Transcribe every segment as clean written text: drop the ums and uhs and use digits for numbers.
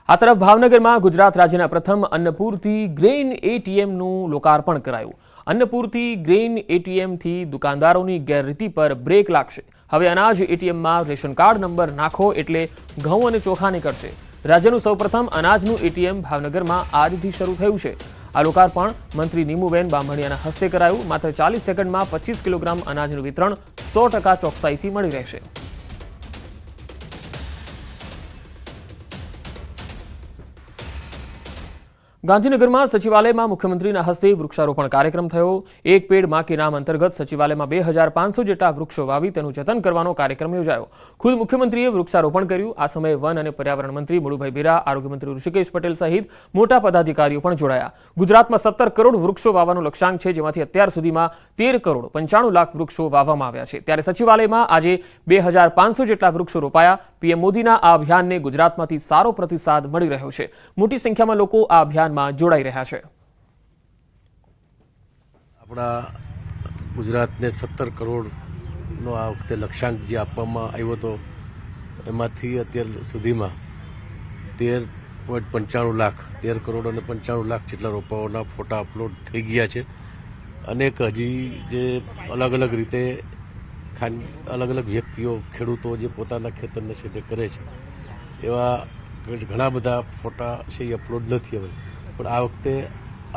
આ તરફ ભાવનગરમાં ગુજરાત રાજ્યના પ્રથમ અન્નપૂર્તિ ગ્રેઇન એટીએમનું લોકાર્પણ કરાયું। અન્નપૂર્તિ ગ્રેઇન એટીએમથી દુકાનદારોની ગેરરીતિ પર બ્રેક લાગશે। હવે અનાજ એટીએમમાં રેશન કાર્ડ નંબર નાખો એટલે ઘઉં અને ચોખા નીકળશે। રાજ્યનું સૌપ્રથમ અનાજનું એટીએમ ભાવનગરમાં આજથી શરૂ થયું છે। આ લોકાર્પણ મંત્રી નીમુબેન બામણિયાના હસ્તે કરાયું। માત્ર 40 સેકન્ડમાં 25 કિલોગ્રામ અનાજનું વિતરણ 100% ચોકસાઈથી મળી રહેશે। ગાંધીનગરમાં સચિવાલયમાં મુખ્યમંત્રીના હસ્તે વૃક્ષારોપણ કાર્યક્રમ થયો। એક પેડ માં કે નામ અંતર્ગત સચિવાલયમાં 2500 જેટલા વૃક્ષો વાવી તેનું જતન કરવાનો કાર્યક્રમ યોજાયો। ખુદ મુખ્યમંત્રીએ વૃક્ષારોપણ કર્યું। આ સમયે વન અને પર્યાવરણ મંત્રી મુળુભાઈ બેરા, આરોગ્ય મંત્રી ઋષિકેશ પટેલ સહિત મોટા પદાધિકારીઓ પણ જોડાયા। ગુજરાતમાં 17 કરોડ વૃક્ષો વાવવાનો લક્ષ્યાંક છે, જેમાંથી અત્યાર સુધીમાં 13 કરોડ 95 લાખ વૃક્ષો વાવવામાં આવ્યા છે। ત્યારે સચિવાલયમાં આજે 2500 જેટલા વૃક્ષો રોપાયા। પીએમ મોદીના આ અભિયાનને ગુજરાતમાંથી સારો પ્રતિસાદ મળી રહ્યો છે। મોટી સંખ્યામાં લોકો આ અભિયાનમાં જોડાઈ રહ્યા છે। આપણા ગુજરાતને 17 કરોડનો આ વખતે લક્ષ્યાંક જે આપવામાં આવ્યો હતો, એમાંથી અત્યાર સુધીમાં 13.95 લાખ 13 કરોડ અને 95 લાખ જેટલા રોપાઓના ફોટા અપલોડ થઈ ગયા છે। અનેક હજી જે અલગ અલગ રીતે અલગ અલગ વ્યક્તિઓ, ખેડૂતો જે પોતાના ખેતરને સેટે કરે છે, એવા ઘણા બધા ફોટા છે એ અપલોડ નથી હવે। પણ આ વખતે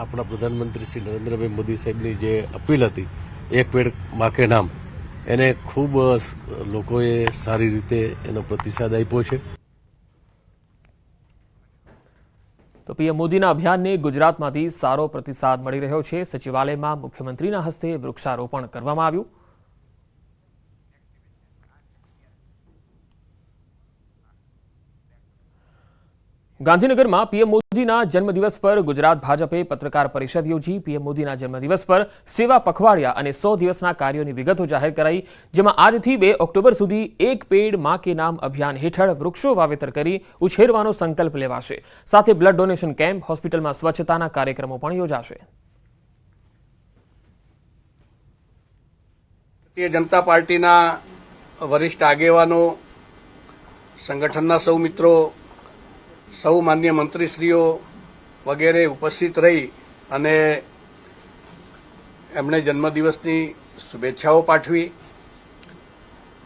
આપણા પ્રધાનમંત્રી શ્રી નરેન્દ્રભાઈ મોદી સાહેબની જે અપીલ હતી, એક પેડ માં કે નામ, એને ખૂબ લોકોએ સારી રીતે એનો પ્રતિસાદ આપ્યો છે। તો પીએમ મોદીના અભિયાનને ગુજરાતમાંથી સારો પ્રતિસાદ મળી રહ્યો છે। સચિવાલયમાં મુખ્યમંત્રીના હસ્તે વૃક્ષારોપણ કરવામાં આવ્યું। ગાંધીનગરમાં પીએમ મોદીના જન્મદિવસ પર ગુજરાત ભાજપે પત્રકાર પરિષદ યોજી। પીએમ મોદીના જન્મદિવસ પર સેવા પખવાડિયા અને 100 દિવસના કાર્યોની વિગતો જાહેર કરાઈ, જેમાં આજથી 2 ઓક્ટોબર સુધી એક પેડ માં કે નામ અભિયાન હેઠળ વૃક્ષો વાવેતર કરી ઉછેરવાનો સંકલ્પ લેવાશે। સાથે બ્લડ ડોનેશન કેમ્પ, હોસ્પિટલમાં સ્વચ્છતાના કાર્યક્રમો પણ યોજાશે। ભારતીય જનતા પાર્ટીના વરિષ્ઠ આગેવાનો, સંગઠનના સૌ મિત્રો, સૌ માન્ય મંત્રીશ્રીઓ વગેરે ઉપસ્થિત રહી અને એમણે જન્મદિવસની શુભેચ્છાઓ પાઠવી।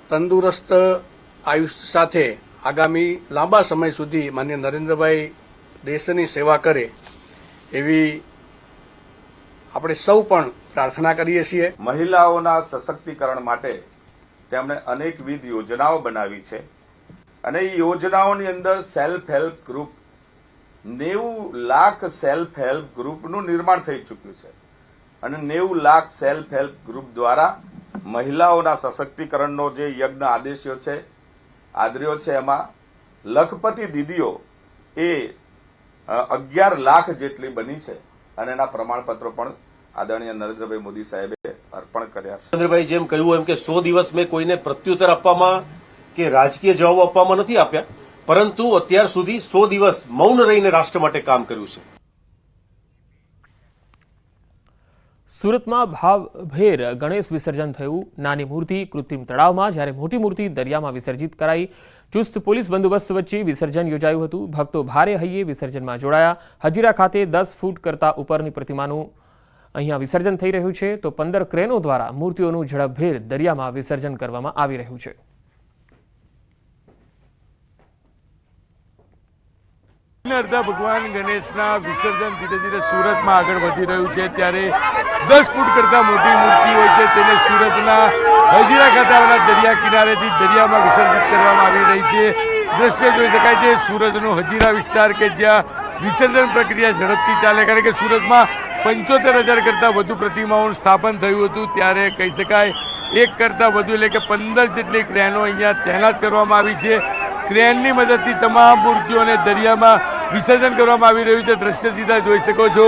તંદુરસ્ત આયુષ્ય સાથે આગામી લાંબા સમય સુધી માન્ય નરેન્દ્રભાઈ દેશની સેવા કરે એવી આપણે સૌ પણ પ્રાર્થના કરીએ છીએ। મહિલાઓના સશક્તિકરણ માટે તેમણે અનેકવિધ યોજનાઓ બનાવી છે અને એ યોજનાઓની અંદર self help group 90 lakh self help ગ્રુપનું નિર્માણ થઈ ચૂક્યું છે અને 90 લાખ સેલ્ફ હેલ્પ ગ્રુપ દ્વારા મહિલાઓના સશક્તિકરણનો જે યજ્ઞ આદર્યો છે એમાં લખપતિ દીદીઓ એ 11 લાખ જેટલી બની છે અને એના પ્રમાણપત્રો પણ આદરણીય નરેન્દ્રભાઈ મોદી સાહેબે અર્પણ કર્યા છે। નરેન્દ્રભાઈ જેમ કહ્યું એમ કે 100 દિવસ મેં કોઈને પ્રત્યુત્તર આપવામાં કે રાજકીય જવાબ આપવામાં નથી આપ્યા, પરંતુ અત્યાર સુધી 100 દિવસ મૌન રહીને રાષ્ટ્ર માટે કામ કર્યું છે। સુરતમાં ભાવભેર ગણેશ વિસર્જન થયું। નાની મૂર્તિ કૃત્રિમ તળાવમાં, જ્યારે મોટી મૂર્તિ દરિયામાં વિસર્જિત કરાઈ। ચુસ્ત પોલીસ બંદોબસ્ત વચ્ચે વિસર્જન યોજાયું હતું। ભક્તો ભારે હૈયે વિસર્જનમાં જોડાયા। હજીરા ખાતે 10 ફૂટ કરતા ઉપરની પ્રતિમાનું અહીંયા વિસર્જન થઈ રહ્યું છે, તો 15 ક્રેનો દ્વારા મૂર્તિઓનું ઝડપભેર દરિયામાં વિસર્જન કરવામાં આવી રહ્યું છે। અર્ધા ભગવાન ગણેશના વિસર્જન ધીરે ધીરે સુરતમાં આગળ વધી રહ્યું છે। ત્યારે 10 ફૂટ કરતા મોટી મૂર્તિ હોય છે તેને સુરતના હજીરા ખાતે આવેલા દરિયા કિનારેથી દરિયામાં વિસર્જિત કરવામાં આવી રહી છે। દ્રશ્ય જોઈ શકાય છે સુરતનો હજીરા વિસ્તાર કે જ્યાં વિસર્જન પ્રક્રિયા ઝડપથી ચાલે, કારણ કે સુરતમાં 75,000 કરતા વધુ પ્રતિમાઓનું સ્થાપન થયું હતું। ત્યારે કહી શકાય એક કરતા વધુ એટલે કે 15 જેટલી ક્રેનો અહીંયા તૈનાત કરવામાં આવી છે। ક્રેનની મદદથી તમામ મૂર્તિઓને દરિયામાં વિસર્જન કરવામાં આવી રહ્યું છે। દ્રશ્ય સીધા જોઈ શકો છો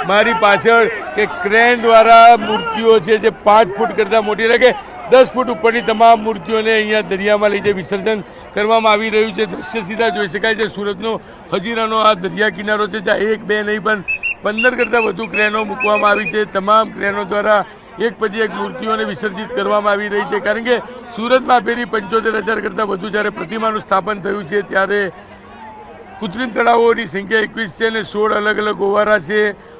મારી પાછળ કે ક્રેન દ્વારા મૂર્તિઓ છે જે 5 ફૂટ કરતા મોટી એટલે કે 10 ફૂટ ઉપરની તમામ મૂર્તિઓને અહીંયા દરિયામાં લઈ જઈ વિસર્જન કરવામાં આવી રહ્યું છે। દ્રશ્ય સીધા જોઈ શકાય છે સુરતનો હજીરાનો આ દરિયા કિનારો છે, જ્યાં 1 2 નહીં પણ 15 કરતા વધુ ક્રેનો મૂકવામાં આવી છે। તમામ ક્રેનો દ્વારા એક પછી એક મૂર્તિઓને વિસર્જિત કરવામાં આવી રહી છે, કારણ કે સુરતમાં ફેરી 75,000 કરતા વધુ જ્યારે પ્રતિમાનું સ્થાપન થયું છે ત્યારે કૃત્રિમ તળાવોની સંખ્યા 21 છે અને 16 અલગ અલગ ઓવારા છે.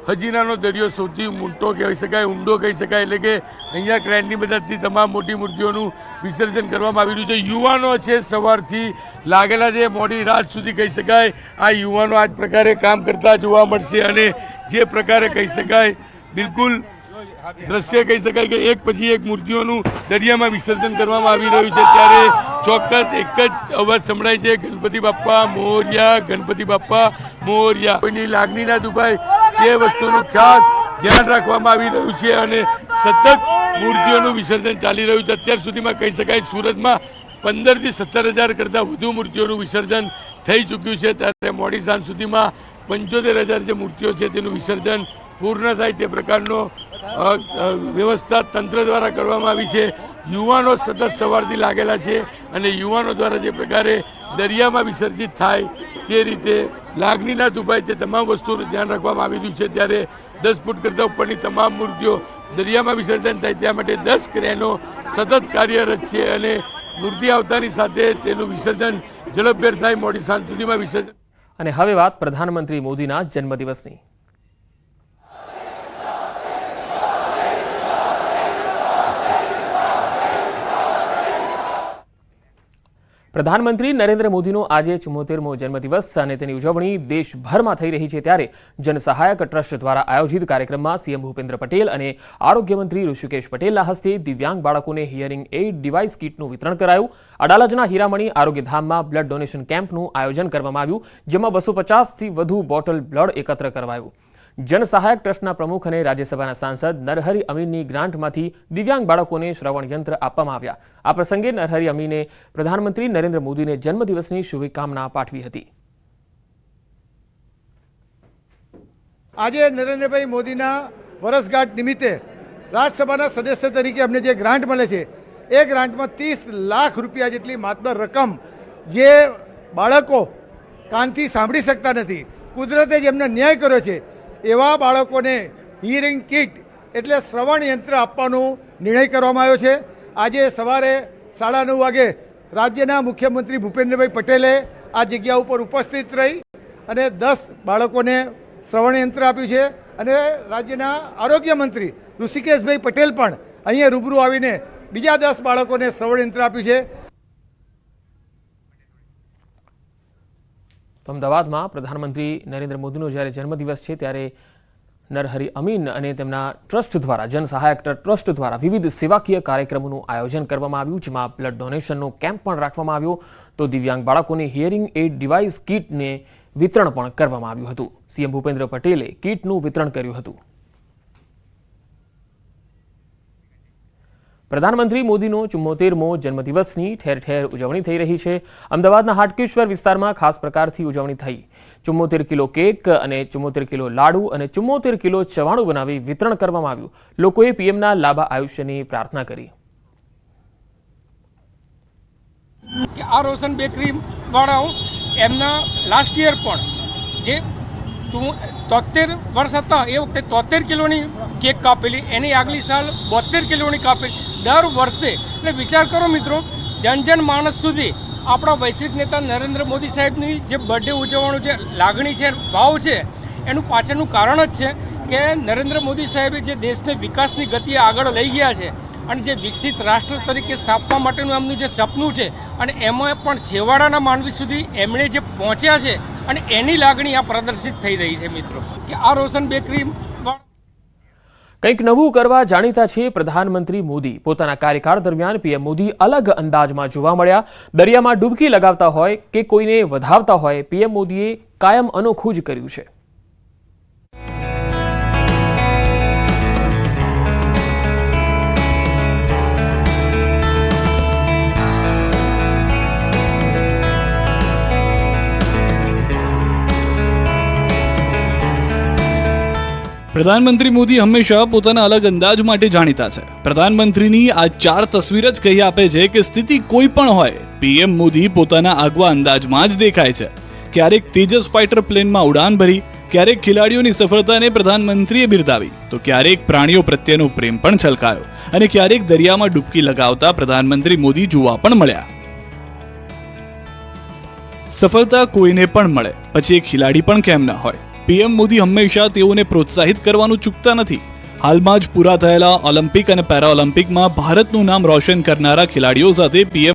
હજીરાનો દરિયો સૌથી મોટો કહી શકાય, ઊંડો કહી શકાય, એટલે કે અહીંયા ક્રાંતિની મદદથી તમામ મોટી મૂર્તિઓનું વિસર્જન કરવામાં આવી રહ્યું છે. યુવાનો છે સવારથી લાગેલા છે, મોડી રાત સુધી કહી શકાય. આ યુવાનો આ જ પ્રકારે કામ કરતા જોવા મળશે અને જે પ્રકારે કહી શકાય બિલકુલ દ્રશ્ય કહી શકાય કે એક પછી એક મૂર્તિઓનું દરિયામાં વિસર્જન કરવામાં આવી રહ્યું છે, ત્યારે ચોક્કસ એક જ અવાજ સંભળાય છે, ગણપતિ બાપ્પા મોરયા, ગણપતિ બાપ્પા મોરયા. કોઈની લાગણી ના દુભાય તે વસ્તુનું ખાસ ધ્યાન રાખવામાં આવી રહ્યું છે અને સતત મૂર્તિઓનું વિસર્જન ચાલી રહ્યું છે. અત્યાર સુધીમાં કહી શકાય સુરતમાં 15 થી 17,000 કરતાં વધુ મૂર્તિઓનું વિસર્જન થઈ ચૂક્યું છે, ત્યારે મોડી સાંજ સુધીમાં 75,000 જે મૂર્તિઓ છે તેનું વિસર્જન પૂર્ણ થાય તે પ્રકારનો વ્યવસ્થા તંત્ર દ્વારા કરવામાં આવી છે. યુવાનો સતત સવારથી લાગેલા છે અને યુવાનો દ્વારા જે પ્રકારે દરિયામાં વિસર્જિત થાય તે રીતે લાગણી ના દુભાય તે તમામ વસ્તુનું ધ્યાન રાખવામાં આવી રહ્યું છે, ત્યારે 10 ફૂટ કરતાં ઉપરની તમામ મૂર્તિઓ દરિયામાં વિસર્જન થાય ત્યાં માટે 10 ક્રેનો સતત કાર્યરત છે અને મૂર્તિ આવતાની સાથે તેનું વિસર્જન ઝડપભેર થાય. મોડી સાંજ સુધીમાં વિસર્જન. અને હવે વાત પ્રધાનમંત્રી મોદીના જન્મદિવસની. પ્રધાનમંત્રી નરેન્દ્ર મોદીનો આજે 74મો જન્મદિવસ અને તેની ઉજવણી દેશભરમાં થઈ રહી છે, ત્યારે જનસહાયક ટ્રસ્ટ દ્વારા આયોજિત કાર્યક્રમમાં સીએમ ભૂપેન્દ્ર પટેલ અને આરોગ્ય મંત્રી ઋષિકેશ પટેલના હસ્તે દિવ્યાંગ બાળકોને હિયરિંગ એઇડ ડિવાઇસ કીટનું વિતરણ કરાયું. અડાલજના હીરામણી આરોગ્યધામમાં બ્લડ ડોનેશન કેમ્પનું આયોજન કરવામાં આવ્યું, જેમાં 250થી વધુ બોટલ બ્લડ એકત્ર કરવાયું. જનસહાયક ટ્રસ્ટના પ્રમુખ અને રાજ્યસભાના સાંસદ નરહરી અમીનની ગ્રાન્ટમાંથી દિવ્યાંગ બાળકોને શ્રવણ યંત્ર આપવામાં આવ્યા. આ પ્રસંગે નરહરી અમીને પ્રધાનમંત્રી નરેન્દ્ર મોદીને જન્મદિવસની શુભકામના પાઠવી હતી. આજે નરેન્દ્રભાઈ મોદીના વર્ષગાંઠ નિમિત્તે રાજ્યસભાના સદસ્ય તરીકે અમને જે ગ્રાન્ટ મળે છે એ ગ્રાન્ટમાં 30 લાખ રૂપિયા જેટલી માતબર રકમ જે બાળકો કાનથી સાંભળી શકતા નથી, કુદરતે જેમને ન્યાય કર્યો છે એવા બાળકોને હિયરિંગ કિટ એટલે શ્રવણ યંત્ર આપવાનો નિર્ણય કરવામાં આવ્યો છે. આજે સવારે 9:30 વાગે રાજ્યના મુખ્યમંત્રી ભૂપેન્દ્રભાઈ પટેલે આ જગ્યા ઉપર ઉપસ્થિત રહી અને 10 બાળકોને શ્રવણ યંત્ર આપ્યું છે અને રાજ્યના આરોગ્ય મંત્રી ઋષિકેશભાઈ પટેલ પણ અહીંયા રૂબરૂ આવીને બીજા 10 બાળકોને શ્રવણ યંત્ર આપ્યું છે. તો અમદાવાદમાં પ્રધાનમંત્રી નરેન્દ્ર મોદીનો જ્યારે જન્મદિવસ છે ત્યારે નરહરી અમીન અને તેમના ટ્રસ્ટ દ્વારા જનસહાયક ટ્રસ્ટ દ્વારા વિવિધ સેવાકીય કાર્યક્રમોનું આયોજન કરવામાં આવ્યું, જેમાં બ્લડ ડોનેશનનો કેમ્પ પણ રાખવામાં આવ્યો, તો દિવ્યાંગ બાળકોને હિયરિંગ એઇડ ડિવાઇસ કીટને વિતરણ પણ કરવામાં આવ્યું હતું. સીએમ ભૂપેન્દ્ર પટેલે કીટનું વિતરણ કર્યું હતું. પ્રધાનમંત્રી મોદીનો 74મો જન્મદિવસની ઠેર ઠેર ઉજવણી થઈ રહી છે. અમદાવાદના હાટકેશ્વર વિસ્તારમાં ખાસ પ્રકારથી ઉજવણી થઈ. 74 કિલો કેક અને 74 કિલો લાડુ અને 74 કિલો ચવાણું બનાવી વિતરણ કરવામાં આવ્યું. લોકોએ પીએમના લાંબા આયુષ્યની પ્રાર્થના કરી. આ રોશન બેકરી વાળાઓ એમના લાસ્ટ યર પણ જે 73 વર્ષ હતા એ વખતે 73 કિલોની કેક કાપેલી, એની આગલી સાલ 72 કિલોની કાપેલી. દર વર્ષે એટલે વિચાર કરો મિત્રો, જન માણસ સુધી આપણા વૈશ્વિક નેતા નરેન્દ્ર મોદી સાહેબની જે બર્થડે ઉજવવાનું જે લાગણી છે, ભાવ છે, એનું પાછળનું કારણ જ છે કે નરેન્દ્ર મોદી સાહેબે જે દેશને વિકાસની ગતિએ આગળ લઈ ગયા છે અને જે વિકસિત રાષ્ટ્ર તરીકે સ્થાપવા માટેનું એમનું જે સપનું છે અને એમાં પણ છેવાડાના માનવી સુધી એમણે જે પહોંચ્યા છે અને એની લાગણી આ પ્રદર્શિત થઈ રહી છે મિત્રો, કે આ રોશન બેકરી કંઈક નવું કરવા જાણીતા છે પ્રધાનમંત્રી મોદી. પોતાના કાર્યકાળ દરમિયાન પીએમ મોદી અલગ અંદાજમાં જોવા મળ્યા. દરિયામાં ડૂબકી લગાવતા હોય કે કોઈને વધાવતા હોય, પીએમ મોદીએ કાયમ અનોખું જ કર્યું છે. પ્રધાનમંત્રી મોદી હંમેશા પોતાના અલગ અંદાજ માટે જાણીતા છે. પ્રધાનમંત્રીની આ 4 તસવીર જ કહી આપે છે કે સ્થિતિ કોઈ પણ હોય, પીએમ મોદી પોતાના આગવા અંદાજમાં જ દેખાય છે. ક્યારેક તેજસ ફાઇટર પ્લેનમાં ઉડાન ભરી, ક્યારેક ખેલાડીઓની સફળતાને પ્રધાનમંત્રીએ બિરદાવી, તો ક્યારેક પ્રાણીઓ પ્રત્યેનો પ્રેમ પણ છલકાયો અને ક્યારેક દરિયામાં ડૂબકી લગાવતા પ્રધાનમંત્રી મોદી જોવા પણ મળ્યા. સફળતા કોઈને પણ મળે, પછી એક ખેલાડી પણ કેમ ના હોય. પીએમ મોદી હંમેશા તેઓને પ્રોત્સાહિત કરવાનું ચૂકતા નથી. હાલમાં જ પૂરા થયેલા ઓલિમ્પિક અને પેરાઓલિમ્પિકમાં ભારતનું નામ રોશન કરનારા ખેલાડીઓ સાથે પીએમ